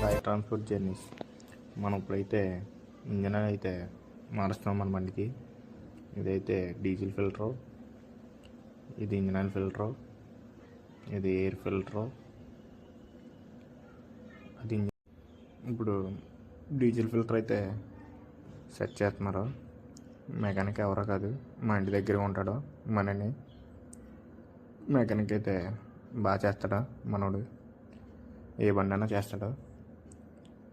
By transport journeys. మనం ఇప్పుడైతే engine అయితే మారుస్తున్నాం మన బండికి. ఇదైతే డీజిల్ ఫిల్టరు, ఇది ఇంజన్ ఆయిల్ ఫిల్టరు, ఇది ఎయిర్ ఫిల్టరు. అది ఇప్పుడు డీజిల్ ఫిల్టర్ అయితే సెట్ చేస్తున్నారు. మెకానిక్ ఎవరో కాదు, మా ఇంటి దగ్గర ఉంటాడు మనని. మెకానిక్ అయితే బాగా చేస్తాడు మనోడు, ఏ బండి అయినా చేస్తాడు.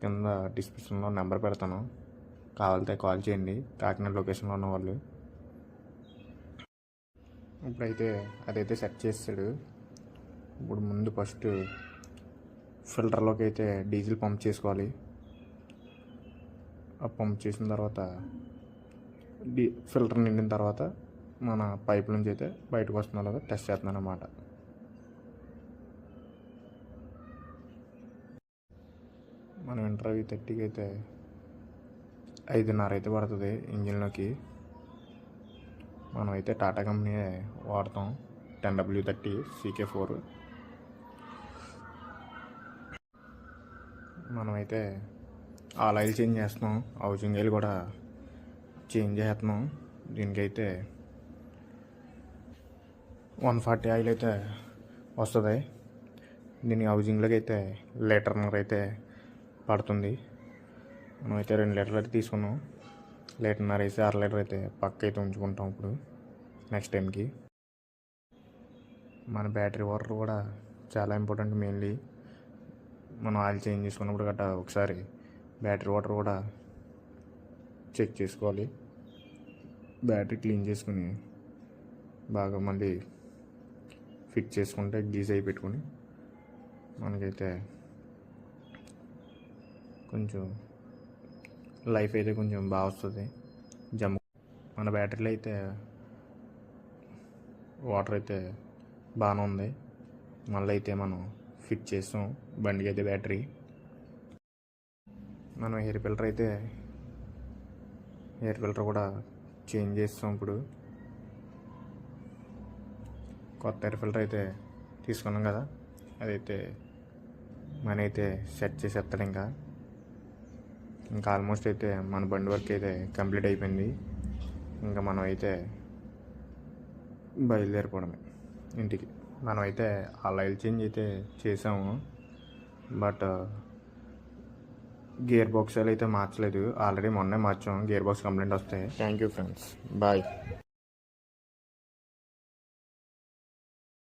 కింద డిస్క్రిప్షన్లో నెంబర్ పెడతాను, కావాలితే కాల్ చేయండి, కాకినాడ లొకేషన్లో ఉన్న వాళ్ళు. ఇప్పుడైతే అదైతే సెట్ చేస్తాడు. ఇప్పుడు ముందు ఫస్ట్ ఫిల్టర్లోకి అయితే డీజిల్ పంప్ చేసుకోవాలి. ఆ పంప్ చేసిన తర్వాత ఫిల్టర్ నిండిన తర్వాత మన పైప్ నుంచి అయితే బయటకు వస్తుందో లేదో టెస్ట్ చేస్తున్నాను అన్నమాట. మనం ఇంటర్వ్యూ 30కి అయితే 5:30 అయితే పడుతుంది ఇంజిన్లోకి. మనం అయితే టాటా కంపెనీ వాడతాం, 10W30 CK4. మనమైతే ఆయిల్ చేంజ్ చేస్తున్నాం, హౌసింగ్ ఆయిల్ కూడా చేంజ్ చేస్తున్నాం. దీనికైతే 140 ఆయిల్ అయితే వస్తుంది. దీని హౌసింగ్లోకి అయితే లీటర్నర అయితే పడుతుంది. మనమైతే 2 లీటర్లు అయితే తీసుకున్నాం. లీటర్నర వేసి 1/2 లీటర్ అయితే పక్క అయితే ఉంచుకుంటాం ఇప్పుడు నెక్స్ట్ టైంకి. మన బ్యాటరీ వాటర్ కూడా చాలా ఇంపార్టెంట్. మెయిన్లీ మనం ఆయిల్ చేంజ్ చేసుకున్నప్పుడు గట్రా ఒకసారి బ్యాటరీ వాటర్ కూడా చెక్ చేసుకోవాలి. బ్యాటరీ క్లీన్ చేసుకుని బాగా మళ్ళీ ఫిట్ చేసుకుంటే గీజ్ అయి పెట్టుకుని మనకైతే కొంచెం లైఫ్ అయితే కొంచెం బాగా వస్తుంది. మన బ్యాటరీలో అయితే వాటర్ అయితే బాగానే ఉంది. మళ్ళీ అయితే మనం ఫిట్ చేస్తాం బండికి అయితే బ్యాటరీ. మనం ఎయిర్ ఫిల్టర్ కూడా చేంజ్ చేస్తాం. ఇప్పుడు కొత్త ఎయిర్ ఫిల్టర్ అయితే తీసుకున్నాం కదా, అదైతే అయితే సెట్ చేసేస్తాడు. ఇంకా ఆల్మోస్ట్ అయితే మన బండి వర్క్ అయితే కంప్లీట్ అయిపోయింది. ఇంకా మనం అయితే బయలుదేరిపోవడమే ఇంటికి. మనమైతే ఆయిల్ చేంజ్ అయితే చేసాము, బట్ గేర్ బాక్స్ అయితే మార్చలేదు. ఆల్రెడీ మొన్నే మార్చాం, గేర్ బాక్స్ కంప్లైంట్ వస్తాయి. Thank you friends, bye.